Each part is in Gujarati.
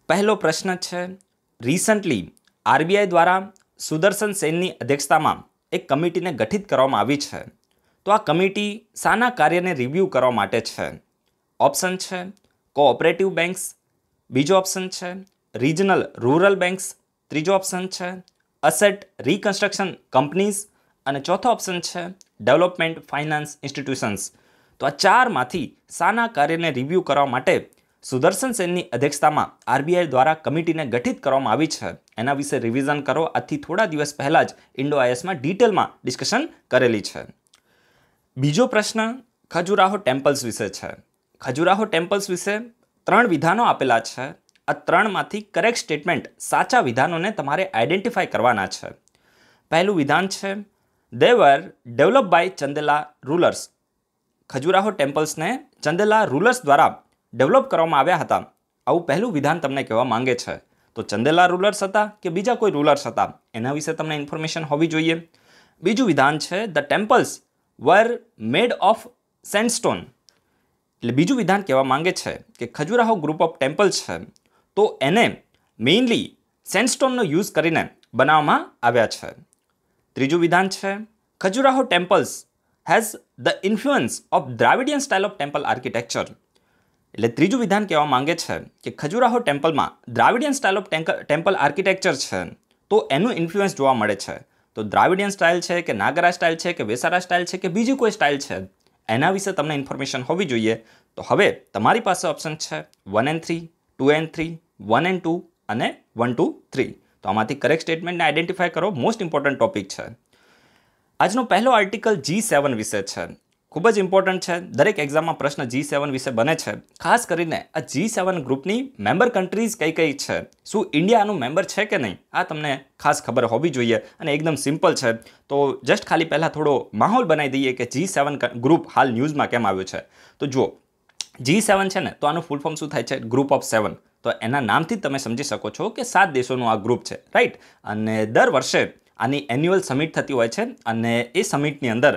પહેલો પ્રશ્ન છે, રિસન્ટલી આરબીઆઈ દ્વારા સુદર્શન સેનની અધ્યક્ષતામાં એક કમિટીને ગઠિત કરવામાં આવી છે. તો આ કમિટી શાના કાર્યને રિવ્યૂ કરવા માટે છે? ઓપ્શન છે કોઓપરેટિવ બેન્ક્સ, બીજો ઓપ્શન છે રિજનલ રૂરલ બેન્ક્સ, ત્રીજો ઓપ્શન છે અસેટ રિકન્સ્ટ્રક્શન કંપનીઝ અને ચોથો ઓપ્શન છે ડેવલપમેન્ટ ફાઇનાન્સ ઇન્સ્ટિટ્યુશન્સ. તો આ ચારમાંથી શાના કાર્યને રિવ્યૂ કરવા માટે સુદર્શન સેનની અધ્યક્ષતામાં આરબીઆઈ દ્વારા કમિટીને ગઠિત કરવામાં આવી છે, એના વિશે રિવિઝન કરો. આજથી થોડા દિવસ પહેલાં જ ઇન્ડો-આઈએસમાં ડિટેલમાં ડિસ્કશન કરેલી છે. બીજો પ્રશ્ન ખજુરાહો ટેમ્પલ્સ વિશે છે. ખજુરાહો ટેમ્પલ્સ વિશે 3 વિધાનો આપેલા છે. આ 3માંથી કરેક્ટ સ્ટેટમેન્ટ, સાચા વિધાનોને તમારે આઈડેન્ટિફાય કરવાના છે. પહેલું વિધાન છે, they were develop by Chandela rulers. Khajuraho ટેમ્પલ્સને ચંદેલા રૂલર્સ દ્વારા ડેવલપ કરવામાં આવ્યા હતા, આવું પહેલું વિધાન તમને કહેવા માંગે છે. તો ચંદેલા રૂલર્સ હતા કે બીજા કોઈ રૂલર્સ હતા, એના વિશે તમને ઇન્ફોર્મેશન હોવી જોઈએ. બીજું વિધાન છે, the temples were made of sandstone. એટલે બીજું વિધાન કહેવા માંગે છે કે ખજુરાહો ગ્રુપ ઓફ ટેમ્પલ્સ છે તો એને મેઇનલી સેન્ડસ્ટોનનો યુઝ કરીને બનાવવામાં આવ્યા છે. ત્રીજું વિધાન છે, Khajuraho temples has the influence of Dravidian style of temple architecture. એટલે ત્રીજું વિધાન કહેવા માંગે છે કે ખજુરાહો ટેમ્પલમાં Dravidian style of temple architecture છે તો એનું ઇન્ફ્લુઅન્સ જોવા મળે છે. તો દ્રાવિડિયન સ્ટાઇલ છે કે નાગરા સ્ટાઇલ છે કે વેસારા સ્ટાઇલ છે કે બીજી કોઈ સ્ટાઇલ છે, એના વિશે તમને ઇન્ફોર્મેશન હોવી જોઈએ. તો હવે તમારી પાસે ઓપ્શન છે 1 and 3, 2 and 3, 1 and 2 અને 1, 2, 3. તો આમાંથી કરેક્ટ સ્ટેટમેન્ટને આઈડેન્ટિફાય કરો. મોસ્ટ ઇમ્પોર્ટન્ટ ટોપિક છે. આજનો પહેલો આર્ટિકલ G7 વિશે છે. ખૂબ જ ઇમ્પોર્ટન્ટ છે. દરેક એક્ઝામમાં પ્રશ્ન G7 વિશે બને છે. ખાસ કરીને આ G7 ગ્રુપની મેમ્બર કન્ટ્રીઝ કઈ કઈ છે, શું ઇન્ડિયા આનું મેમ્બર છે કે નહીં, આ તમને ખાસ ખબર હોવી જોઈએ. અને એકદમ સિમ્પલ છે. તો જસ્ટ ખાલી પહેલાં થોડો માહોલ બનાવી દઈએ કે G7 ગ્રુપ હાલ ન્યૂઝમાં કેમ આવ્યું છે. તો જુઓ, G7 છે ને, તો આનું ફૂલ ફોર્મ શું થાય છે? Group of 7. તો એના નામથી જ તમે સમજી શકો છો કે 7 દેશોનું આ ગ્રુપ છે, રાઈટ. અને દર વર્ષે આની એન્યુઅલ સમિટ થતી હોય છે અને એ સમિટની અંદર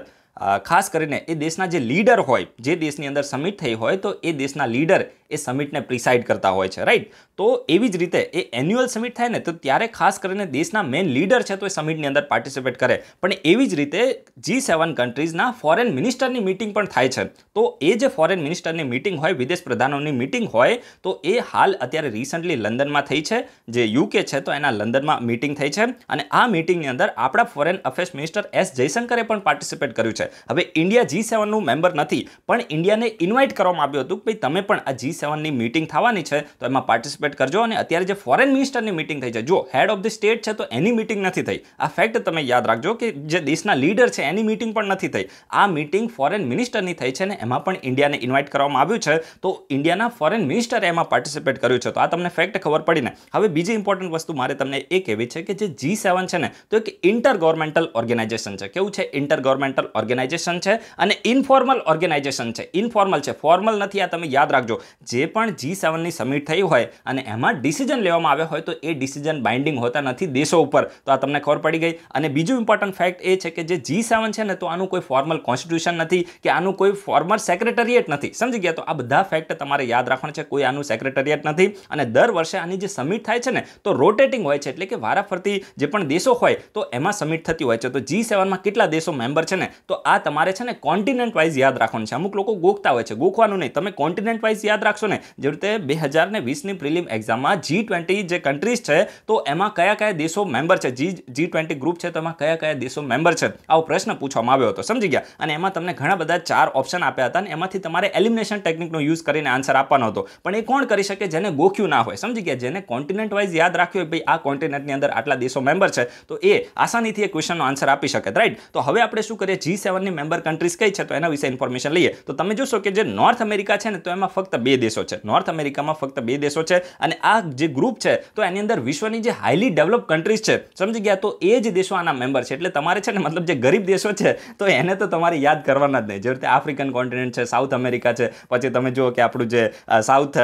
ખાસ કરીને એ દેશના જે લીડર હોય, જે દેશની અંદર સમિટ થઈ હોય, તો એ દેશના લીડર એ સમિટને પ્રિસાઇડ કરતા હોય છે, રાઈટ. તો એવી જ રીતે એ એન્યુઅલ સમિટ થાય ને, તો ત્યારે ખાસ કરીને દેશના મેઇન લીડર છે તો એ સમિટની અંદર પાર્ટિસિપેટ કરે. પણ એવી જ રીતે G7 કન્ટ્રીઝના ફોરેન મિનિસ્ટરની મિટિંગ પણ થાય છે. તો એ જે ફોરેન મિનિસ્ટરની મિટિંગ હોય, વિદેશ પ્રધાનોની મિટિંગ હોય, તો એ હાલ અત્યારે રિસન્ટલી લંડનમાં થઈ છે. જે UK છે તો એના લંડનમાં મિટિંગ થઈ છે અને આ મિટિંગની અંદર આપણા ફોરેન અફેર્સ મિનિસ્ટર S જયશંકરે પણ પાર્ટિસિપેટ કર્યું છે. હવે ઇન્ડિયા G7નું મેમ્બર નથી, પણ ઇન્ડિયાને ઇન્વાઇટ કરવામાં આવ્યું હતું કે ભાઈ તમે પણ આ G7ની મિટિંગ થવાની છે તો એમાં પાર્ટિસિપેટ કરજો. અને અત્યારે જે ફોરેન મિનિસ્ટરની મિટિંગ થઈ છે, જો હેડ ઓફ ધ સ્ટેટ છે તો એની મિટિંગ નથી થઈ. આ ફેક્ટ તમે યાદ રાખજો કે જે દેશના લીડર છે એની મિટિંગ પણ નથી થઈ. આ મિટિંગ ફોરેન મિનિસ્ટરની થઈ છે ને એમાં પણ ઇન્ડિયાને ઇન્વાઇટ કરવામાં આવ્યું છે. તો ઇન્ડિયાના ફોરેન મિનિસ્ટરે એમાં પાર્ટિસિપેટ કર્યું છે. તો આ તમને ફેક્ટ ખબર પડીને. હવે બીજી ઇમ્પોર્ટન્ટ વસ્તુ મારે તમને એ કહેવી છે કે જે G7 છે ને, તો એક ઇન્ટર ગવર્મેન્ટલ ઓર્ગેનાઇઝેશન છે. કેવું છે? ઇન્ટર ગવર્મેન્ટલ ઓર્ગેનાઇઝેશન છે અને ઇનફોર્મલ ઓર્ગેનાઇઝેશન છે. ઇનફોર્મલ છે, ફોર્મલ નથી. આ તમે યાદ રાખજો. જે પણ G7ની સમિટ થઈ હોય અને એમાં ડિસિઝન લેવામાં આવ્યા હોય તો એ ડિસિઝન બાઇન્ડિંગ હોતા નથી દેશો ઉપર. તો આ તમને ખબર પડી ગઈ. અને બીજું ઇમ્પોર્ટન્ટ ફેક્ટ એ છે કે જે G7 છે ને, તો આનું કોઈ ફોર્મલ કોન્સ્ટિટ્યુશન નથી કે આનું કોઈ ફોર્મલ સેક્રેટરીએટ નથી. સમજી ગયા? તો આ બધા ફેક્ટ તમારે યાદ રાખવાના છે. કોઈ આનું સેક્રેટરીએટ નથી અને દર વર્ષે આની જે સમિટ થાય છે ને, તો રોટેટિંગ હોય છે. એટલે કે વારાફરતી જે પણ દેશો હોય તો એમાં સમિટ થતી હોય છે. તો G7માં કેટલા દેશો મેમ્બર છે ને, તો આ તમારે છે ને કોન્ટિનેન્ટ વાઇઝ યાદ રાખવાનું છે. અમુક લોકો ગોખતા હોય છે, ગોખવાનું નહીં. તમે કોન્ટિનેન્ટ વાઇઝ યાદ રાખશો ને, જે રીતે 2020ની પ્રિલિમ એક્ઝામમાં G20 જે કન્ટ્રીઝ છે તો એમાં કયા કયા દેશો મેમ્બર છે, G20 ગ્રુપ છે તો એમાં કયા કયા દેશો મેમ્બર છે, આવો પ્રશ્ન પૂછવામાં આવ્યો હતો. સમજી ગયા? અને એમાં તમને ઘણા બધા 4 ઓપ્શન આપ્યા હતા અને એમાંથી તમારે એલિમિનેશન ટેકનિકનો યુઝ કરીને આન્સર આપવાનો હતો. પણ એ કોણ કરી શકે? જેને ગોખ્યું ના હોય. સમજી ગયા? જેને કોન્ટિનેન્ટ વાઇઝ યાદ રાખ્યું હોય, ભાઈ આ કોન્ટિનેન્ટની અંદર આટલા દેશો મેમ્બર છે, તો એ આસાનીથી એ ક્વેશ્ચનનો આન્સર આપી શકે, રાઈટ. તો હવે આપણે શું કરીએ? G7ની મેમ્બર કન્ટ્રીઝ કઈ છે તો એના વિશે ઇન્ફોર્મેશન લઈએ. તો તમે જોશો કે જે નોર્થ અમેરિકા છે ને, તો એમાં ફક્ત 2 દેશો છે. નોર્થ અમેરિકામાં ફક્ત 2 દેશો છે. અને આ જે ગ્રુપ છે તો એની અંદર વિશ્વની જે હાઈલી ડેવલપ કન્ટ્રીઝ છે, સમજી ગયા, તો એ જ દેશો આના મેમ્બર છે. એટલે તમારે છે ને, મતલબ જે ગરીબ દેશો છે તો એને તો તમારે યાદ કરવાના જ નહીં. જે રીતે આફ્રિકન કોન્ટિનેન્ટ છે, સાઉથ અમેરિકા છે, પછી તમે જુઓ કે આપણું જે સાઉથ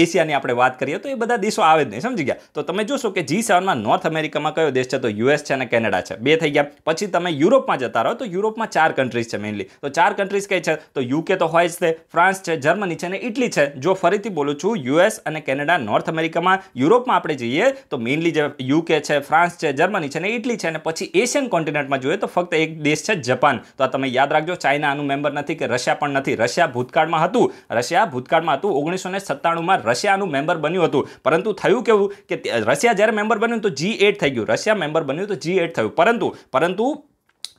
એશિયાની આપણે વાત કરીએ તો એ બધા દેશો આવે જ નહીં. સમજી ગયા? તો તમે જોશો કે G7માં નોર્થ અમેરિકામાં કયો દેશ છે? તો US છે અને કેનેડા છે. 2 થઈ ગયા. પછી તમે યુરોપમાં જતા રહો તો યુરોપમાં 4 કન્ટ્રીઝ છે મેઇનલી. તો 4 કન્ટ્રીઝ કઈ છે? તો UK તો હોય જ તે, ફ્રાન્સ છે, જર્મની છે અને ઇટલી છે, જો ફરીથી બોલું છું, યુએસ અને કેનેડા નોર્થ અમેરિકામાં, યુરોપમાં આપણે જઈએ તો મેઇનલી જે યુકે છે, ફ્રાન્સ છે, જર્મની છે ને ઇટલી છે, અને પછી એશિયન કોન્ટિનેન્ટમાં જોઈએ તો ફક્ત એક દેશ છે જાપાન. તો આ તમે યાદ રાખજો, ચાઇના આનું મેમ્બર નથી કે રશિયા પણ નથી. રશિયા ભૂતકાળમાં હતું, 1997માં રશિયા આનું મેમ્બર બન્યું હતું, પરંતુ થયું કેવું કે રશિયા જ્યારે મેમ્બર બન્યું તો G8 થઈ ગયું, રશિયા મેમ્બર બન્યું તો G8 થયું. પરંતુ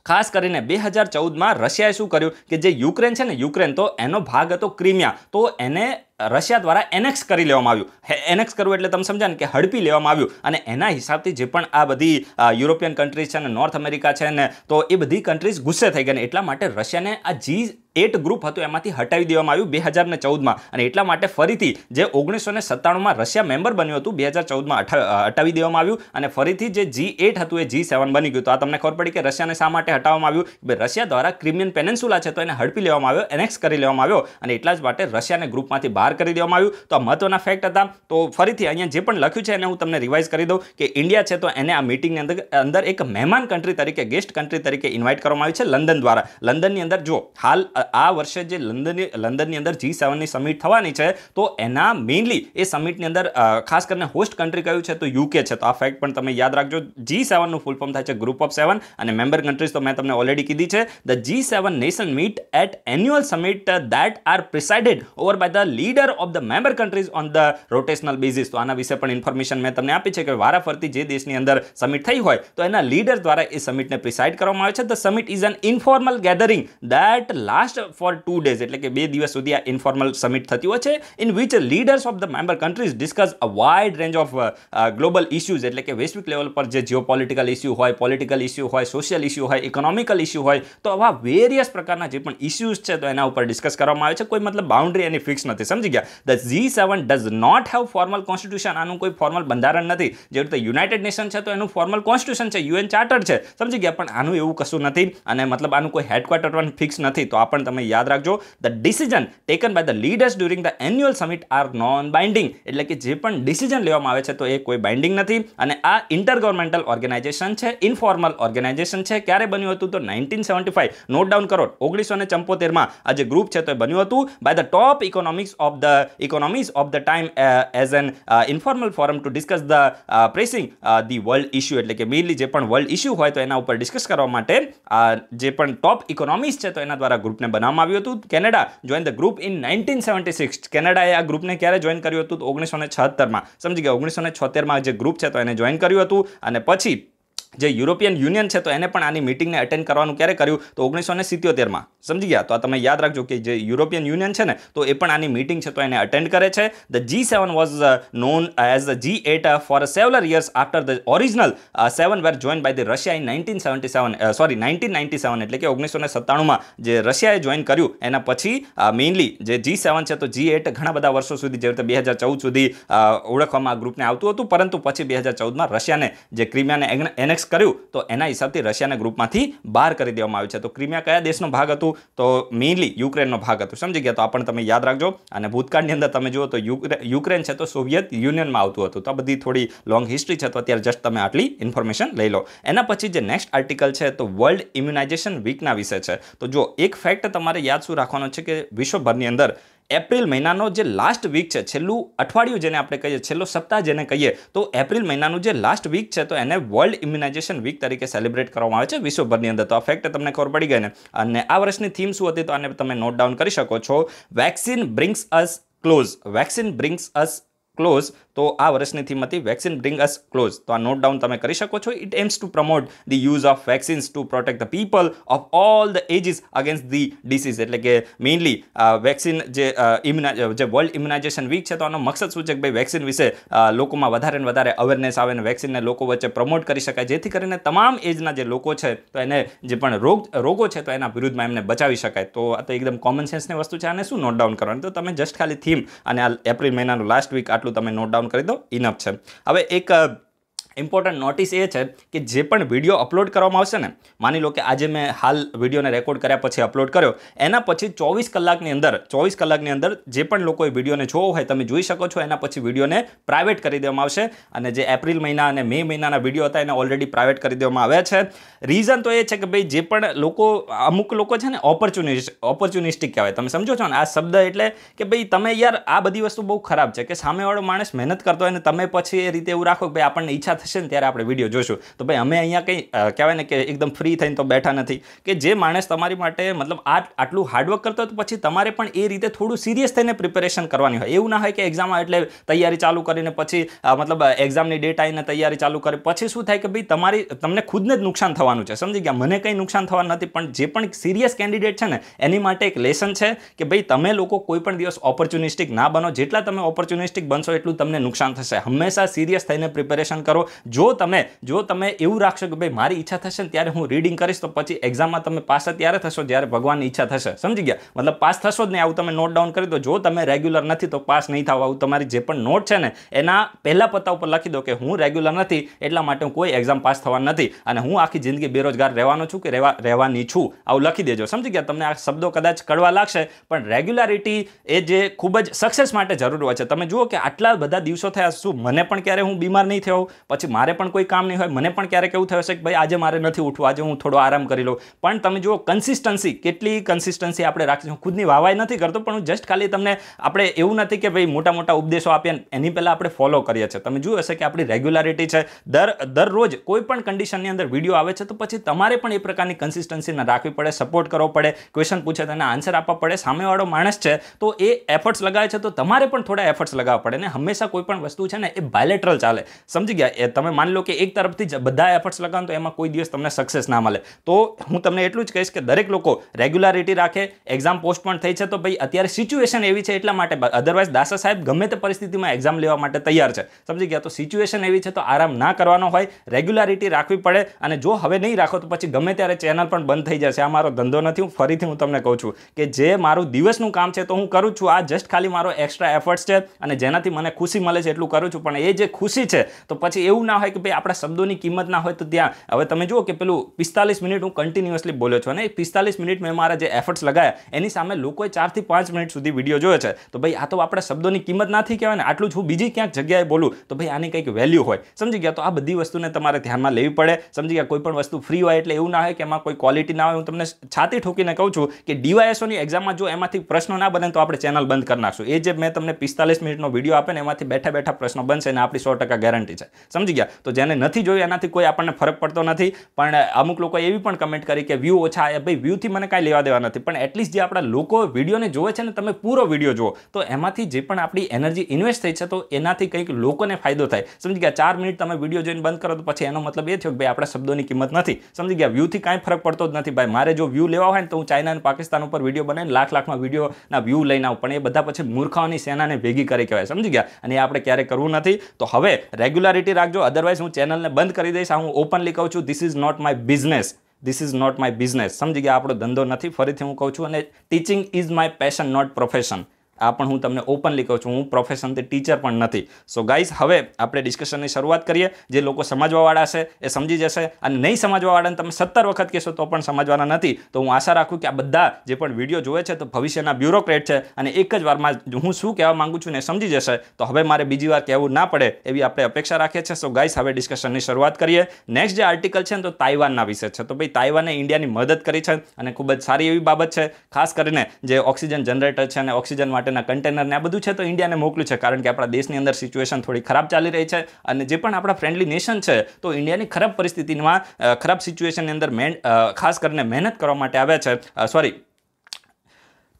ખાસ કરીને 2014માં રશિયાએ શું કર્યું કે જે યુક્રેન છે ને, યુક્રેન તો એનો ભાગ હતો ક્રિમિયા, તો એને રશિયા દ્વારા એનેક્સ કરી લેવામાં આવ્યું. એનેક્સ કરવું એટલે તમે સમજ્યા ને કે હડપી લેવામાં આવ્યું, અને એના હિસાબથી જે પણ આ બધી યુરોપિયન કન્ટ્રીઝ છે ને, નોર્થ અમેરિકા છે ને, તો એ બધી કન્ટ્રીઝ ગુસ્સે થઈ ગઈ. એટલા માટે રશિયાને આ G8 ગ્રુપ હતું એમાંથી હટાવી દેવામાં આવ્યું 2014માં, અને એટલા માટે ફરીથી જે 1997માં રશિયા મેમ્બર બન્યું હતું 2014માં હટાવી દેવામાં આવ્યું, અને ફરીથી જે G8 હતું એ G7 બની ગયું. તો આ તમને ખબર પડી કે રશિયાને શા માટે હટાવવામાં આવ્યું, કે રશિયા દ્વારા ક્રિમિયન પેનિન્સુલા છે તો એને હડપી લેવામાં આવ્યો, એનેક્સ કરી લેવામાં આવ્યો, અને એટલા જ માટે રશિયાને ગ્રુપમાંથી બહાર કરી દેવામાં આવ્યું. તો આ મહત્વના ફેક્ટ હતા. તો ફરીથી અહીંયા જે પણ લખ્યું છે એને હું તમને રિવાઇઝ કરી દઉં કે ઇન્ડિયા છે તો એને આ મીટિંગની અંદર એક મહેમાન કન્ટ્રી તરીકે, ગેસ્ટ કન્ટ્રી તરીકે ઇન્વાઇટ કરવામાં આવી છે લંડન દ્વારા. લંડનની અંદર જો હાલ આ વર્ષે જે લંડનની અંદર G7ની સમિટ થવાની છે, તો એના મેઇનલી એ સમિટની અંદર ખાસ કરીને હોસ્ટ કન્ટ્રી કયું છે તો યુકે છે. તો આ ફેક્ટ પણ તમે યાદ રાખજો. G7 નું ફૂલ ફોર્મ થાય છે ગ્રુપ ઓફ 7, અને મેમ્બર કન્ટ્રીઝ તો મેં તમને ઓલરેડી કીધી છે. The G7 nation meet at annual summit that are presided over by the leader of the member countries on the rotational basis. તો આના વિશે પણ ઇન્ફોર્મેશન મેં તમને આપી છે કે વારાફરતી જે દેશની અંદર સમિટ થઈ હોય તો એના લીડર દ્વારા એ સમિટને પ્રિસાઇડ કરવામાં આવે છે. The summit is an informal gathering that last for 2 days, એટલે કે 2 દિવસ સુધી આ ઇન્ફોર્મલ સમિટ થતી હોય છે, in which leaders of the member countries discuss a wide range of global issues, એટલે કે વૈશ્વિક લેવલ પર જે જીઓપોલિટિકલ ઇસ્યુ હોય, પોલિટિકલ ઇસ્યુ હોય, સોશિયલ ઇસ્યુ હોય, ઇકોનોમિકલ ઇસ્યુ હોય, તો આવા વેરિયસ પ્રકારના જે પણ ઇસ્યુઝ છે તો એના ઉપર ડિસ્કસ કરવામાં આવે છે. કોઈ મતલબ બાઉન્ડ્રી એની ફિક્સ નથી, સમજી ગયા. The G7 does not have formal constitution, આનું કોઈ ફોર્મલ બંધારણ નથી. જે રીતે યુનાઇટેડ નેશન છે તો એનું ફોર્મલ કોન્સ્ટિટ્યુશન છે, UN ચાર્ટર છે, સમજી ગયા, પણ આનું એવું કશું નથી, અને મતલબ આનું કોઈ હેડક્વાર્ટર પણ ફિક્સ નથી. તો આ પણ તમે યાદ રાખજો. The decision taken by the leaders during the annual summit are non binding, એટલે કે જે પણ ડિસિઝન લેવામાં આવે છે તો એ કોઈ બાઇન્ડિંગ નથી, અને આ ઇન્ટરગવર્મેન્ટલ ઓર્ગેનાઇઝેશન છે, ઇન્ફોર્મલ ઓર્ગેનાઇઝેશન છે. ક્યારે બન્યું હતું તો 1975, નોટ ડાઉન કરો, 1974માં આ જે ગ્રુપ છે તો એ બન્યું હતું by the top economics of the time as an informal forum to discuss the pressing the world issue, એટલે કે મેઇનલી જે પણ વર્લ્ડ ઇશ્યુ હોય તો એના ઉપર ડિસ્કસ કરવા માટે જે પણ ટોપ ઇકોનોમિક્સ છે તો એના દ્વારા ગ્રુપને બનાવવામાં આવ્યું હતું. Canada join the group in 1976. કેનેડાએ આ ગ્રુપને ક્યારે જોઈન કર્યું હતું તો 1976માં, સમજી ગયા. 1976માં જે ગ્રુપ છે તો એને જોઈન કર્યું હતું, અને પછી જે યુરોપિયન યુનિયન છે તો એને પણ આની મીટિંગને અટેન્ડ કરવાનું ક્યારે કર્યું તો 1977માં, સમજી ગયા. તો આ તમે યાદ રાખજો કે જે યુરોપિયન યુનિયન છે ને તો એ પણ આની મીટિંગ છે તો એને અટેન્ડ કરે છે. The G7 was known as the G8 for several years after the original 7 were join by the Russia in 1997, એટલે કે 1997માં જે રશિયાએ જોઈન કર્યું એના પછી મેઇનલી જે G7 છે તો G8 ઘણા બધા વર્ષો સુધી, જે રીતે 2014 સુધી ઓળખવામાં આ ગ્રુપને આવતું હતું, પરંતુ પછી 2014માં રશિયાને જે ક્રિમિયાને એનેક્સ કર્યું તો એના હિસાબથી રશિયાના ગ્રુપમાંથી બહાર કરી દેવામાં આવ્યું છે. તો ક્રિમિયા કયા દેશનો ભાગ હતું તો મેઇનલી યુક્રેનનો ભાગ હતું, સમજી ગયા. તો આ પણ તમે યાદ રાખજો. અને ભૂતકાળની અંદર તમે જુઓ તો યુક્રેન છે તો સોવિયત યુનિયનમાં આવતું હતું. તો આ બધી થોડી લોંગ હિસ્ટ્રી છે, તો અત્યારે જસ્ટ તમે આટલી ઇન્ફોર્મેશન લઈ લો. એના પછી જે નેક્સ્ટ આર્ટિકલ છે તો વર્લ્ડ ઇમ્યુનાઇઝેશન વીકના વિશે છે. તો જો એક ફેક્ટ તમારે યાદ શું રાખવાનો છે કે વિશ્વભરની અંદર એપ્રિલ મહિનાનો જે લાસ્ટ વીક છે, છેલ્લું અઠવાડિયું જેને આપણે કહીએ, છેલ્લો સપ્તાહ જેને કહીએ, તો એપ્રિલ મહિનાનું જે લાસ્ટ વીક છે તો એને વર્લ્ડ ઇમ્યુનાઇઝેશન વીક તરીકે સેલિબ્રેટ કરવામાં આવે છે વિશ્વભરની અંદર. તો આ ફેક્ટ તમને ખબર પડી ગઈ ને. અને આ વર્ષની થીમ શું હતી તો આને તમે નોટ ડાઉન કરી શકો છો. વેક્સિન બ્રિંગ્સ અસ ક્લોઝ. વેક્સિન બ્રિંગ્સ અસ ક્લોઝ. તો આ વર્ષની થીમ હતી વેક્સિન બ્રિંગ અસ ક્લોઝ. તો આ નોટ ડાઉન તમે કરી શકો છો. It aims to promote the use of vaccines to protect the people of all the ages against the disease, એટલે કે મેઇનલી વેક્સિન જે વર્લ્ડ ઇમ્યુનાઇઝેશન વીક છે તો આનો મકસદ શું છે કે ભાઈ વેક્સિન વિશે લોકોમાં વધારે ને વધારે અવેરનેસ આવે, ને વેક્સિનને લોકો વચ્ચે પ્રમોટ કરી શકાય, જેથી કરીને તમામ એજના જે લોકો છે તો એને જે પણ રોગો છે તો એના વિરુદ્ધમાં એમને બચાવી શકાય. તો આ તો એકદમ કોમન સેન્સની વસ્તુ છે. આને શું નોટ ડાઉન કરવાનું, તો તમે જસ્ટ ખાલી થીમ અને આ એપ્રિલ મહિનાનું લાસ્ટ વીક આટલું તમે નોટ ડાઉન કરી દો, ઇનફ છે. હવે એક ઇમ્પોર્ટન્ટ નોટિસ એ છે કે જે પણ વિડીયો અપલોડ કરવામાં આવશે ને, માની લો કે આજે મેં હાલ વિડીયોને રેકોર્ડ કર્યા પછી અપલોડ કર્યો, એના પછી 24 કલાકની અંદર જે પણ લોકોએ વિડીયોને જોવો હોય તમે જોઈ શકો છો, એના પછી વિડીયોને પ્રાઇવેટ કરી દેવામાં આવશે. અને જે એપ્રિલ મહિના અને મે મહિનાના વિડીયો હતા એને ઓલરેડી પ્રાઇવેટ કરી દેવામાં આવ્યા છે. રીઝન તો એ છે કે ભાઈ જે પણ લોકો, અમુક લોકો છે ને ઓપોર્ચ્યુનિસ્ટિક કહેવાય, તમે સમજો છો ને આ શબ્દ, એટલે કે ભાઈ તમે યાર આ બધી વસ્તુ બહુ ખરાબ છે કે સામેવાળો માણસ મહેનત કરતો હોય અને તમે પછી એ રીતે એવું રાખો કે ભાઈ આપણને ઈચ્છા થશે ને ત્યારે આપણે વિડીયો જોઈશું. તો ભાઈ અમે અહીંયા કંઈ કહેવાય ને કે એકદમ ફ્રી થઈને તો બેઠા નથી, કે જે માણસ તમારી માટે મતલબ આટલું હાર્ડવર્ક કરતો હોય તો પછી તમારે પણ એ રીતે થોડું સિરિયસ થઈને પ્રિપેરેશન કરવાની હોય. એવું ના હોય કે એક્ઝામમાં એટલે તૈયારી ચાલુ કરીને પછી મતલબ એક્ઝામની ડેટ આવીને તૈયારી ચાલુ કરે પછી શું થાય કે ભાઈ તમને ખુદને જ નુકસાન થવાનું છે. સમજી ગયા? મને કંઈ નુકસાન થવાનું નથી, પણ જે પણ સિરિયસ કેન્ડિડેટ છે ને એની માટે એક લેસન છે કે ભાઈ તમે લોકો કોઈ પણ દિવસ ઓપોર્ચ્યુનિસ્ટિક ના બનો. જેટલા તમે ઓપોર્ચ્યુનિસ્ટિક બનશો એટલું તમને નુકસાન થશે. હંમેશા સિરિયસ થઈને પ્રિપેરેશન કરો. જો તમે એવું રાખશો કે ભાઈ મારી ઈચ્છા થશે ને ત્યારે હું રીડિંગ કરીશ, તો પછી એક્ઝામમાં તમે પાસ ત્યારે થશો જ્યારે ભગવાનની ઈચ્છા થશે. સમજી ગયા? મતલબ પાસ થશો જ નહીં, આવું તમે નોટ ડાઉન કરી દો. જો તમે રેગ્યુલર નથી તો પાસ નહીં થાવ. આવું તમારી જે પણ નોટ છે ને એના પહેલા પત્તા ઉપર લખી દો કે હું રેગ્યુલર નથી એટલા માટે હું કોઈ એક્ઝામ પાસ થવાનું નથી અને હું આખી જિંદગી બેરોજગાર રહેવાનો છું કે રહેવાની છું. આવું લખી દેજો. સમજી ગયા? તમને આ શબ્દો કદાચ કડવા લાગશે, પણ રેગ્યુલારિટી એ જે ખૂબ જ સક્સેસ માટે જરૂર હોય છે. તમે જુઓ કે આટલા બધા દિવસો થયા, શું મને પણ ક્યારે હું બીમાર નહીં થયો, પછી મારે પણ કોઈ કામ નહીં હોય, મને પણ ક્યારેક એવું થયું હશે કે ભાઈ આજે મારે નથી ઉઠવું, આજે હું થોડો આરામ કરી લઉં. પણ તમે જુઓ કન્સિસ્ટન્સી, કેટલી કન્સિસ્ટન્સી આપણે રાખીશું. ખુદની વાવાઈ નથી કરતો, પણ હું જસ્ટ ખાલી તમને, આપણે એવું નથી કે ભાઈ મોટા મોટા ઉપદેશો આપ્યા એની પહેલાં આપણે ફોલો કરીએ છીએ. તમે જોયું હશે કે આપણી રેગ્યુલારિટી છે, દરરોજ કોઈ પણ કન્ડિશનની અંદર વિડીયો આવે છે, તો પછી તમારે પણ એ પ્રકારની કન્સિસ્ટન્સી રાખવી પડે, સપોર્ટ કરવો પડે, ક્વેશ્ચન પૂછે તેને આન્સર આપવા પડે. સામેવાળો માણસ છે તો એ એફર્ટ્સ લગાવે છે, તો તમારે પણ થોડા એફર્ટ્સ લગાવવા પડે ને. હંમેશા કોઈ પણ વસ્તુ છે ને એ બાયલેટરલ ચાલે. સમજી ગયા? એ તમે માની લો કે એક તરફથી જ બધા એફર્ટ્સ લગાવો તો એમાં કોઈ દિવસ તમને સક્સેસ ના મળે. તો હું તમને એટલું જ કહીશ કે દરેક લોકો રેગ્યુલારિટી રાખે. એક્ઝામ પોસ્ટપોન થઈ છે તો ભાઈ અત્યારે સિચ્યુએશન એવી છે એટલા માટે, અધરવાઇઝ દાસા સાહેબ ગમે તે પરિસ્થિતિમાં એક્ઝામ લેવા માટે તૈયાર છે. સમજી ગયા? તો સિચ્યુએશન એવી છે તો આરામ ના કરવાનો હોય, રેગ્યુલારિટી રાખવી પડે. અને જો હવે નહીં રાખો તો પછી ગમે ત્યારે ચેનલ પણ બંધ થઈ જશે. આ મારો ધંધો નથી. હું ફરીથી તમને કહું છું કે જે મારું દિવસનું કામ છે તો હું કરું છું. આ જસ્ટ ખાલી મારો એક્સ્ટ્રા એફર્ટ્સ છે અને જેનાથી મને ખુશી મળે છે એટલું કરું છું. પણ એ જે ખુશી છે તો પછી એવું ના હોય કે ભાઈ આપણા શબ્દોની કિંમત ના હોય. તો ત્યાં હવે તમે જુઓ કે પેલું 45 મિનિટ હું કન્ટિન્યુઅસલી બોલ્યો છું અને 45 મિનિટ મેં મારા જે એફર્ટ્સ લગાયા એની સામે લોકોએ 4 થી 5 મિનિટ સુધી વિડીયો જોયો છે. તો ભાઈ આ તો આપણા શબ્દોની કિંમત નથી કહેવાય ને. આટલું જ હું બીજી ક્યાંક જગ્યાએ બોલું તો ભાઈ આની કંઈક વેલ્યુ હોય. સમજી ગયા? તો આ બધી વસ્તુને તમારે ધ્યાનમાં લેવી પડે. સમજી ગયા? કોઈ પણ વસ્તુ ફ્રી હોય એટલે એવું ના હોય કે એમાં કોઈ ક્વોલિટી ના હોય. હું તમને છાતી ઠોકીને કહું છું કે ડીવાયએસઓની એક્ઝામમાં જો એમાંથી પ્રશ્નો ના બને તો આપણે ચેનલ બંધ કરી નાખશું. એ જે મેં તમને 45 મિનિટનો વિડીયો આપે ને એમાંથી બેઠા બેઠા પ્રશ્નો બનશે અને આપણી 100% ગેરંટી છે. સમજી ગયા? તો જેને નથી જોયું એનાથી કોઈ આપણને ફરક પડતો નથી. પણ અમુક લોકો એવી પણ કમેન્ટ કરી કે વ્યૂ ઓછા આવ્યા. ભાઈ વ્યૂથી મને કાંઈ લેવા દેવા નથી, પણ એટલીસ્ટ જે આપણા લોકો વિડીયોને જોવે છે ને, તમે પૂરો વિડીયો જુઓ તો એમાંથી જે પણ આપણી એનર્જી ઇન્વેસ્ટ થઈ છે તો એનાથી કંઈક લોકોને ફાયદો થાય. સમજી ગયા? 4 મિનિટ તમે વિડીયો જોઈને બંધ કરો તો પછી એનો મતલબ એ થયો કે ભાઈ આપણા શબ્દોની કિંમત નથી. સમજી ગયા? વ્યૂથી કાંઈ ફરક પડતો જ નથી. ભાઈ મારે જો વ્યૂ લેવા હોય ને તો હું ચાઇના અને પાકિસ્તાન ઉપર વિડીયો બનાવીને લાખમાં વિડીયોના વ્યૂ લઈને આવું, પણ એ બધા પછી મૂર્ખાઓની સેનાને ભેગી કરી કહેવાય. સમજી ગયા? અને એ આપણે ક્યારેય કરવું નથી. તો હવે રેગ્યુલારિટી રાખજો, અધરવાઇઝ હું ચેનલને બંધ કરી દઈશ. હું ઓપનલી કહું છું, this is not my business. This is not my business. સમજી ગયા? આપણો ધંધો નથી. ફરીથી હું કહું છું, અને teaching is my passion, not profession. આ પણ હું તમને ઓપનલી કહું છું. હું પ્રોફેશનથી ટીચર પણ નથી. સો ગાઈઝ, હવે આપણે ડિસ્કશનની શરૂઆત કરીએ. જે લોકો સમજવાવાળા છે એ સમજી જશે, અને નહીં સમજવાવાળાને તમે 17 વખત કહેશો તો પણ સમજવાના નથી. તો હું આશા રાખું કે આ બધા જે પણ વિડીયો જોવે છે તો ભવિષ્યના બ્યુરોક્રેટ છે અને એક જ વારમાં હું શું કહેવા માંગુ છું ને સમજી જશે. તો હવે મારે બીજી વાર કહેવું ના પડે એવી આપણે અપેક્ષા રાખીએ છીએ. સો ગાઈઝ, હવે ડિસ્કશનની શરૂઆત કરીએ. નેક્સ્ટ જે આર્ટિકલ છે ને તો તાઇવાનના વિશે છે. તો ભાઈ તાઇવાને ઇન્ડિયાની મદદ કરી છે અને ખૂબ જ સારી એવી બાબત છે. ખાસ કરીને જે ઓક્સિજન જનરેટર છે અને ઓક્સિજન માટેના કન્ટેનર ને આ બધું છે તો ઇન્ડિયાને મોકલ્યું છે, કારણ કે આપણા દેશની અંદર સિચ્યુએશન થોડી ખરાબ ચાલી રહી છે અને જે પણ આપણા ફ્રેન્ડલી નેશન છે તો ઇન્ડિયાની ખરાબ પરિસ્થિતિમાં, ખરાબ સિચ્યુએશનની અંદર ખાસ કરીને મહેનત કરવા માટે આવ્યા છે.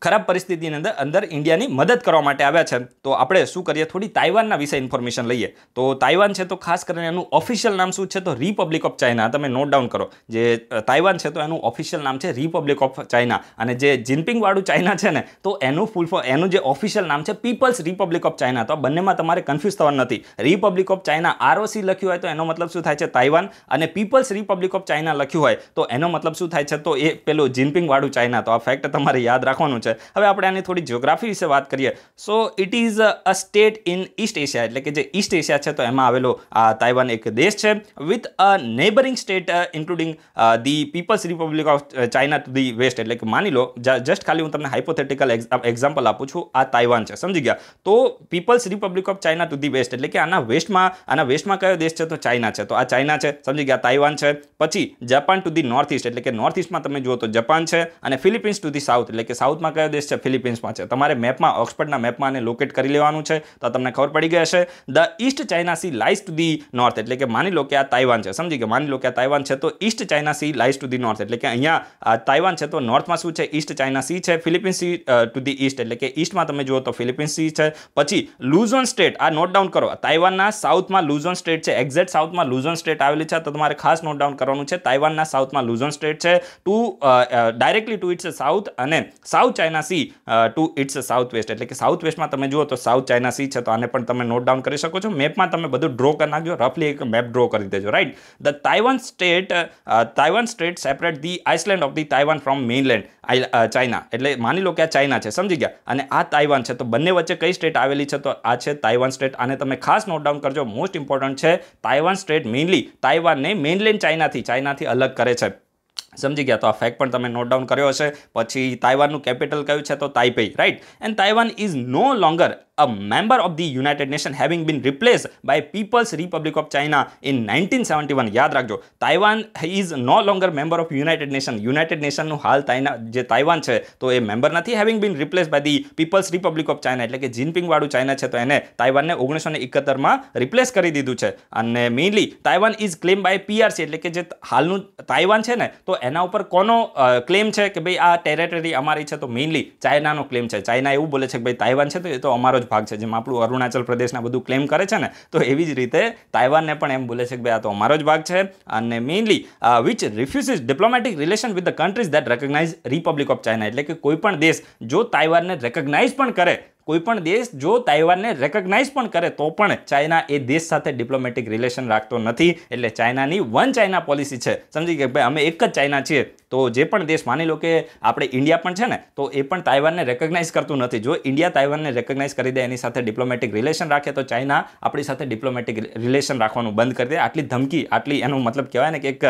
ખરાબ પરિસ્થિતિની અંદર ઇન્ડિયાની મદદ કરવા માટે આવ્યા છે. તો આપણે શું કરીએ, થોડી તાઇવાનના વિશે ઇન્ફોર્મેશન લઈએ. તો તાઇવાન છે તો ખાસ કરીને એનું ઓફિશિયલ નામ શું છે તો રિપબ્લિક ઓફ ચાઇના. તમે નોટ ડાઉન કરો. જે તાઇવાન છે તો એનું ઓફિશિયલ નામ છે રિપબ્લિક ઓફ ચાઇના, અને જે જિનપિંગ વાળું ચાઇના છે ને તો એનું ફૂલ ફોર્મ, એનું જે ઓફિશિયલ નામ છે પીપલ્સ રિપબ્લિક ઓફ ચાઇના. તો આ બંનેમાં તમારે કન્ફ્યુઝ થવાનું નથી. રિપબ્લિક ઓફ ચાઇના ROC લખ્યું હોય તો એનો મતલબ શું થાય છે તાઇવાન, અને પીપલ્સ રિપબ્લિક ઓફ ચાઇના લખ્યું હોય તો એનો મતલબ શું થાય છે તો એ પેલું જિનપિંગ વાળું ચાઇના. તો આ ફેક્ટ તમારે યાદ રાખવાનું છે. છે. હવે આપણે આની થોડી જ્યોગ્રાફી વિશે વાત કરીએ. So it is a state in East Asia, એટલે કે જે ઈસ્ટ એશિયા છે તો એમાં આવેલો આ તાઇવાન એક દેશ છે with a neighbouring state including the People's Republic of China to the west. એટલે કે માની લો જસ્ટ ખાલી હું તમને હાઇપોથેટિકલ એક્ઝામ્પલ આપું છું, આ તાઇવાન છે, સમજી ગયા. તો People's Republic of China to the west એટલે કે આના વેસ્ટમાં કયો દેશ છે તો ચાઇના છે, તો આ ચાઇના છે, સમજી ગયા. તાઇવાન છે, પછી Japan to the north East એટલે કે નોર્થ ઈસ્ટમાં તમે જુઓ તો જાપાન છે, અને ફિલિપિન્સ ટુ ધી સાઉથ એટલે કે સાઉથમાં કયો દેશ છે, ફિલિપિન્સમાં છે. તમારે મેપમાં ઓક્સફર્ડના મેપમાં આને લોકેટ કરી લેવાનું છે તો તમને ખબર પડી ગઈ હશે. The East China C lies to the north એટલે કે માની લો કે આ તાઇવાન છે, સમજી ગયા. માની લો કે આ તાઇવાન છે તો East China C lies to the north એટલે કે અહીંયા તાઇવાન છે તો નોર્થમાં શું છે, ઈસ્ટ ચાઇના સી છે. Philippines C to the East એટલે કે ઈસ્ટમાં તમે જુઓ તો ફિલિપિન્સ સી છે. પછી લુઝોન સ્ટેટ, આ નોટ ડાઉન કરો, તાઇવાનના સાઉથમાં લુઝોન સ્ટેટ છે, એક્ઝેક્ટ સાઉથમાં લુઝોન સ્ટેટ આવેલી છે, તો તમારે ખાસ નોટ ડાઉન કરવાનું છે. તાઇવાનના સાઉથમાં લુઝોન સ્ટેટ છે to directly to its south, અને south China sea to its south west એટલે કે સાઉથ વેસ્ટમાં તમે જુઓ તો સાઉથ ચાઇના સી છે, તો આને પણ તમે નોટ ડાઉન કરી શકો છો. મેપમાં તમે બધું ડ્રો કરી નાખજો, રફલી એક મેપ ડ્રો કરી દેજો, right. The Taiwan state separate the Iceland of the Taiwan from mainland China એટલે માની લો કે આ ચાઇના છે, સમજી ગયા, અને આ તાઇવાન છે, તો બંને વચ્ચે કઈ સ્ટેટ આવેલી છે તો આ છે તાઇવાન સ્ટેટ. આને તમે ખાસ નોટ ડાઉન કરજો, મોસ્ટ ઇમ્પોર્ટન્ટ છે. તાઇવાન સ્ટેટ મેઇનલી તાઇવાનને મેઇનલેન્ડ ચાઇનાથી અલગ કરે છે, સમજી ગયા. તો આ ફેક્ટ પણ તમે નોટ ડાઉન કર્યો હશે. પછી તાઇવાનનું કેપિટલ કયું છે તો Taipei, right. And Taiwan is no longer a member of the United Nations having been replaced by People's Republic of China in 1971. યાદ રાખજો, Taiwan is no longer member of United Nations. United નેશનનું હાલ જે તાઇવાન છે તો એ મેમ્બર નથી. having been replaced by the People's Republic of China એટલે કે જિનપિંગ વાળું ચાઇના છે તો એને તાઇવાનને 1971માં રિપ્લેસ કરી દીધું છે. અને mainly Taiwan is claim by PRC એટલે કે જે હાલનું તાઇવાન છે ને તો એના ઉપર કોનો ક્લેમ છે કે ભાઈ આ ટેરેટરી અમારી છે, તો મેઇનલી ચાઇનાનો ક્લેમ છે. ચાઇના એવું બોલે છે કે ભાઈ તાઇવાન છે તો એ તો અમારો જ ભાગ છે, જેમ આપણું અરુણાચલ પ્રદેશના બધું ક્લેમ કરે છે ને, તો એવી જ રીતે તાઇવાનને પણ એમ બોલે છે કે ભાઈ આ તો અમારો જ ભાગ છે. અને mainly which refuses diplomatic relation with the countries that recognise Republic of China એટલે કે કોઈ પણ દેશ જો તાઇવાનને રેકગ્નાઇઝ પણ કરે, કોઈ પણ દેશ જો તાઇવાનને રેકગ્નાઇઝ પણ કરે તો પણ ચાઇના એ દેશ સાથે ડિપ્લોમેટિક રિલેશન રાખતો નથી. એટલે ચાઇનાની વન ચાઇના પોલિસી છે, સમજી કે ભાઈ અમે એક જ ચાઇના છીએ. તો જે પણ દેશ માની લો કે આપણે ઇન્ડિયા પણ છે ને તો એ પણ તાઇવાનને રેકગ્નાઇઝ કરતું નથી. જો ઇન્ડિયા તાઇવાનને રેકગ્નાઇઝ કરી દે, એની સાથે ડિપ્લોમેટિક રિલેશન રાખે, તો ચાઇના આપણી સાથે ડિપ્લોમેટિક રિલેશન રાખવાનું બંધ કરી દે. આટલી ધમકી, આટલી એનું મતલબ કહેવાય ને કે એક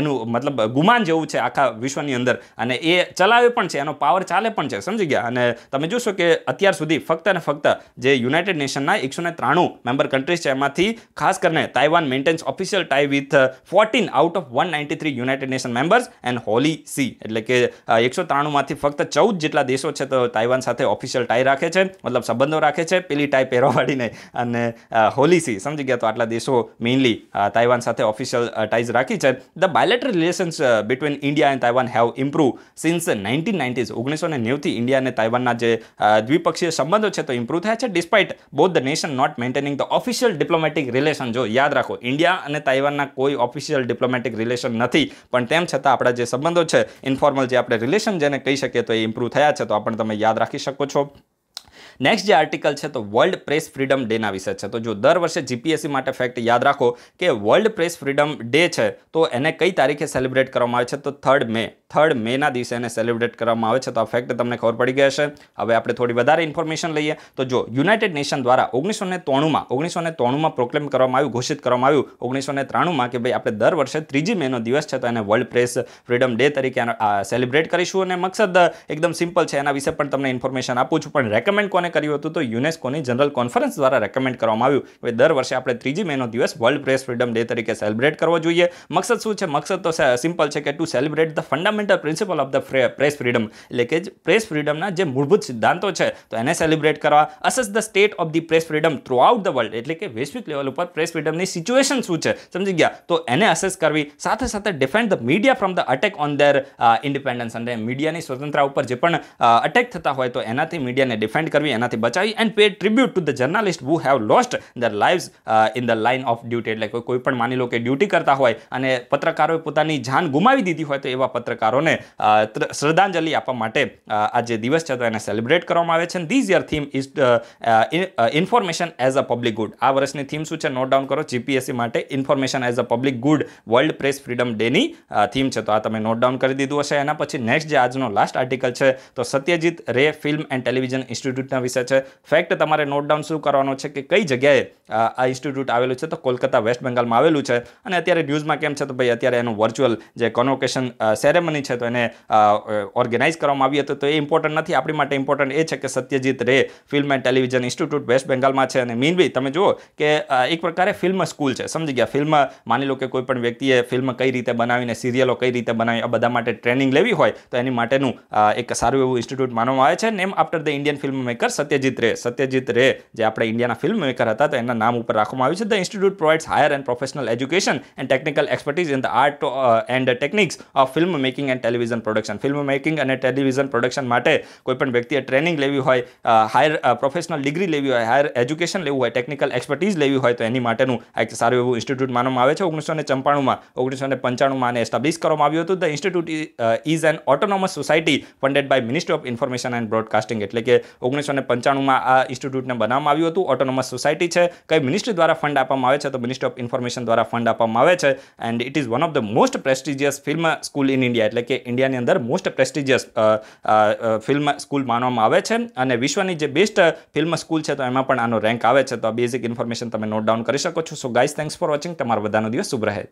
એનું મતલબ ગુમાન જેવું છે આખા વિશ્વની અંદર, અને એ ચલાવે પણ છે, એનો પાવર ચાલે પણ છે, સમજી ગયા. અને તમે જોશો કે અત્યાર સુધી ફક્ત અને ફક્ત જે યુનાઇટેડ નેશનના 193 મેમ્બર કન્ટ્રીઝ છે એમાંથી ખાસ કરીને Taiwan maintains official tie with 14 out of 193 United nation members and Holi C એટલે કે 193માંથી ફક્ત 14 જેટલા દેશો છે તો તાઇવાન સાથે ઓફિશિયલ ટાઈ રાખે છે, મતલબ સંબંધો રાખે છે, પેલી ટાઈ પહેરવાવાળી નહીં, અને હોલી સી, સમજી ગયા. તો આટલા દેશો મેઇનલી તાઇવાન સાથે ઓફિશિયલ ટાઈઝ રાખી છે. The bilateral relations between India and Taiwan have improve since 1990s 1990થી ઇન્ડિયા અને તાઇવાનના જે દ્વિપક્ષીય સંબંધો છે તો ઇમ્પ્રૂવ થયા છે, despite both the nation not maintaining the official diplomatic relation. જો યાદ રાખો, ઇન્ડિયા અને તાઇવાનના કોઈ ઓફિશિયલ ડિપ્લોમેટિક રિલેશન નથી, પણ તેમ છતાં આપણા જે સંબંધો છે ઇન્ફોર્મલ જે આપણે રિલેશન જેને કહી શકીએ તો એ ઇમ્પ્રૂવ થયા છે. તો આ પણ તમે યાદ રાખી શકો છો. નેક્સ્ટ જે આર્ટિકલ છે તો વર્લ્ડ પ્રેસ ફ્રીડમ ડેના વિશે છે. તો જો દર વર્ષે જીપીએસસી માટે ફેક્ટ યાદ રાખો કે વર્લ્ડ પ્રેસ ફ્રીડમ ડે છે તો એને કઈ તારીખે સેલિબ્રેટ કરવામાં આવે છે તો 3 મેના દિવસે એને સેલિબ્રેટ કરવામાં આવે છે. તો આ ફેક્ટ તમને ખબર પડી ગઈ હશે. હવે આપણે થોડી વધારે ઇન્ફોર્મેશન લઈએ. તો જો યુનાઇટેડ નેશન દ્વારા 1993માં પ્રોક્લેમ કરવામાં આવ્યું, ઘોષિત કરવામાં આવ્યું 1993માં કે ભાઈ આપણે દર વર્ષે 3 મેનો દિવસ છે તો એને વર્લ્ડ પ્રેસ ફ્રીડમ ડે તરીકે સેલિબ્રેટ કરીશું. અને મકસદ એકદમ સિમ્પલ છે, એના વિશે પણ તમને ઇન્ફોર્મેશન આપું છું. પણ રેકમેન્ડ કોને કર્યું હતું તો યુનેસ્કોની જનરલ કોન્ફરન્સ દ્વારા રેકમેન્ડ કરવામાં આવ્યું કે દર વર્ષે આપણે 3 મેનો દિવસ વર્લ્ડ પ્રેસ ફ્રીડમ ડે તરીકે સેલિબ્રેટ કરવો જોઈએ. મકસદ શું છે? મકસદ તો સિમ્પલ છે કે to celebrate the fundamental principal of the press freedom એટલે કે પ્રેસ ફ્રીડમના જે મૂળભૂત સિદ્ધાંતો છે તો એને સેલિબ્રેટ કરવા. Assess the state of the press freedom through out the world એટલે કે વૈશ્વિક લેવલ ઉપર પ્રેસ ફ્રીડમની સિચ્યુએશન શું છે, સમજી ગયા, તો એને અસેસ કરવી. સાથે સાથે defend the media from the attack on there independence અને મીડિયાની સ્વતંત્રતા ઉપર જે પણ અટેક થતા હોય તો એનાથી મીડિયાને ડિફેન્ડ કરવી, એનાથી બચાવી. And pay tribute to the journalist who have lost their lives in the line of duty એટલે કોઈ પણ માની લો કે ડ્યુટી કરતા હોય અને પત્રકારોએ પોતાની જાન ગુમાવી દીધી હોય તો એવા પત્રકાર કલાકારોને શ્રદ્ધાંજલિ આપવા માટે આ જે દિવસ છે તો એને સેલિબ્રેટ કરવામાં આવે છે. This year theme is information as a public good. આ વર્ષની થીમ શું છે? નોટ ડાઉન કરો. જીપીએસસી માટે information as a public good world press freedom Danny theme છે. તો આ તમે નોટ ડાઉન કરી દીધું હશે. એના પછી નેક્સ્ટ જે આજનો લાસ્ટ આર્ટિકલ છે તો Satyajit Ray film and television ઇન્સ્ટિટ્યૂટના વિશે છે. ફેક્ટ તમારે નોટ ડાઉન શું કરવાનો છે કે કઈ જગ્યાએ આ ઇન્સ્ટિટ્યૂટ આવેલું છે? તો કોલકાતા વેસ્ટ બેંગાલમાં આવેલું છે. અને અત્યારે ન્યૂઝમાં કેમ છે તો ભાઈ અત્યારે એનું વર્ચ્યુઅલ જે કોન્વોકેશન સેરેમની છે તો એને ઓર્ગેનાઇઝ કરવામાં આવી હતી. તો એ ઇમ્પોર્ટન્ટ નથી. આપણી માટે ઇમ્પોર્ટન્ટ એ છે કે Satyajit Ray film and television institute west બેંગાલમાં છે. અને મીન બી તમે જુઓ કે એક પ્રકારે ફિલ્મ સ્કૂલ છે. સમજી ગયા? ફિલ્મ માની લો કે કોઈ પણ વ્યક્તિએ ફિલ્મ કઈ રીતે બનાવીને સિરિયલો કઈ રીતે બનાવી આ બધા માટે ટ્રેનિંગ લેવી હોય તો એની માટેનું એક સારું એવું ઇન્સ્ટિટ્યૂટ માનવામાં આવે છે. Name after the Indian film maker Satyajit રે. સત્યજીત રે જે આપણે ઇન્ડિયાના ફિલ્મ મેકર હતા તો એના નામ ઉપર રાખવામાં આવ્યું છે. The institute provides higher and professional education and technical expertise in the art and techniques of film making and television production. Film making અને ટેલિવિઝન પ્રોડક્શન માટે કોઈ પણ વ્યક્તિએ ટ્રેનિંગ લેવી હોય, હાયર પ્રોફેશનલ ડિગ્રી લેવી હોય, હાયર એજ્યુકેશન લેવું હોય, ટેકનિકલ એક્સપર્ટીઝ લેવી હોય તો એની માટેનું એક સારું એવું ઇન્સ્ટિટ્યૂટ માનવામાં આવે છે. 1995માં આને એસ્ટાબ્લિશ કરવામાં આવ્યું હતું. The institute is an autonomous society funded by ministry of information and broadcasting. એટલે કે 1995માં આ ઇન્સ્ટિટ્યૂટને બનાવવામાં આવ્યું હતું. ઓટોનોમસ સોસાયટી છે. કઈ મિનિસ્ટ્રી દ્વારા ફંડ આપવામાં આવે છે? તો મિનિસ્ટ્રી ઓફ ઇન્ફોર્મેશન દ્વારા ફંડ આપવામાં આવે છે. And it is one of the most prestigious film school in India. એટલે કે ઇન્ડિયાની અંદર મોસ્ટ પ્રેસ્ટિજિયસ ફિલ્મ સ્કૂલ માનવામાં આવે છે. અને વિશ્વની જે બેસ્ટ ફિલ્મ સ્કૂલ છે તો એમાં પણ આનો રેન્ક આવે છે. તો આ બેઝિક ઇન્ફોર્મેશન તમે નોટ ડાઉન કરી શકો છો. So guys, thanks for watching. તમારો બધાનો દિવસ શુભ રહે.